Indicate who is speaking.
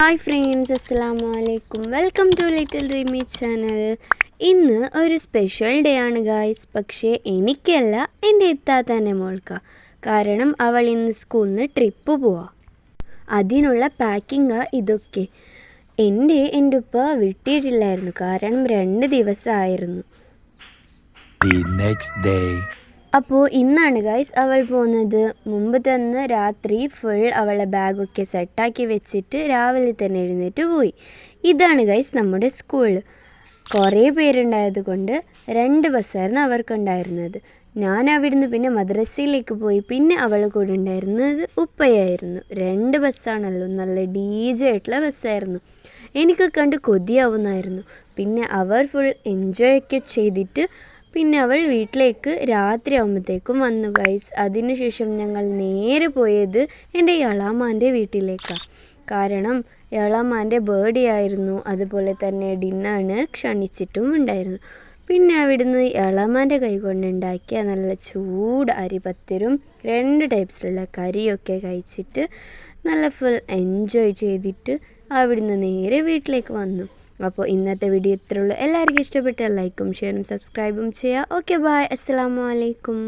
Speaker 1: Hi friends, അസ്സലാമു അലൈക്കും. Welcome to little dreamy channel. ഇന്ന് ഒരു സ്പെഷ്യൽ ഡേ ആണ് ഗായ്സ്. പക്ഷേ എനിക്കല്ല, എൻ്റെ ഇത്താത്തൻ്റെ മോൾക്ക. കാരണം അവൾ ഇന്ന് സ്കൂളിൽ നിന്ന് ട്രിപ്പ് പോവാ. അതിനുള്ള പാക്കിങ്ങാ ഇതൊക്കെ. എൻ്റെ ഉപ്പ വിട്ടിട്ടില്ലായിരുന്നു, കാരണം 2 ദിവസമായിരുന്നു. അപ്പോൾ ഇന്നാണ് ഗൈസ് അവൾ പോകുന്നത്. മുമ്പ് തന്നെ രാത്രി ഫുൾ അവളെ ബാഗൊക്കെ സെറ്റാക്കി വെച്ചിട്ട് രാവിലെ തന്നെ എഴുന്നേറ്റ് പോയി. ഇതാണ് ഗൈസ് നമ്മുടെ സ്കൂൾ. കുറേ പേരുണ്ടായത് കൊണ്ട് 2 ബസ്സായിരുന്നു അവർക്കുണ്ടായിരുന്നത്. ഞാൻ അവിടുന്ന് പിന്നെ മദ്രസയിലേക്ക് പോയി. പിന്നെ അവൾ കൂടെ ഉണ്ടായിരുന്നത് ഉപ്പയായിരുന്നു. 2 ബസ്സാണല്ലോ, നല്ല DJ ആയിട്ടുള്ള ബസ്സായിരുന്നു. എനിക്ക് കണ്ട് കൊതിയാവുന്നായിരുന്നു. പിന്നെ അവർ ഫുൾ എൻജോയ് ഒക്കെ ചെയ്തിട്ട് പിന്നെ അവൾ വീട്ടിലേക്ക് രാത്രി ആകുമ്പോഴത്തേക്കും വന്നു ഗൈസ്. അതിനുശേഷം ഞങ്ങൾ നേരെ പോയത് എൻ്റെ എളാമാൻ്റെ വീട്ടിലേക്കാണ്. കാരണം എളാമാൻ്റെ ബർത്ത്ഡേ ആയിരുന്നു. അതുപോലെ തന്നെ ഡിന്നറിന് ക്ഷണിച്ചിട്ടും ഉണ്ടായിരുന്നു. പിന്നെ അവിടുന്ന് എളാമാൻ്റെ കൈ കൊണ്ടുണ്ടാക്കിയ നല്ല ചൂട് അരിപത്തിരും 2 ടൈപ്സിലുള്ള കറിയൊക്കെ കഴിച്ചിട്ട് നല്ല ഫുൾ എൻജോയ് ചെയ്തിട്ട് അവിടുന്ന് നേരെ വീട്ടിലേക്ക് വന്നു. അപ്പോൾ ഇന്നത്തെ വീഡിയോ ഇത്രയുള്ളൂ. എല്ലാവർക്കും ഇഷ്ടപ്പെട്ടാൽ ലൈക്കും ഷെയറും സബ്സ്ക്രൈബും ചെയ്യുക. Okay, bye. അസ്സലാമു അലൈക്കും.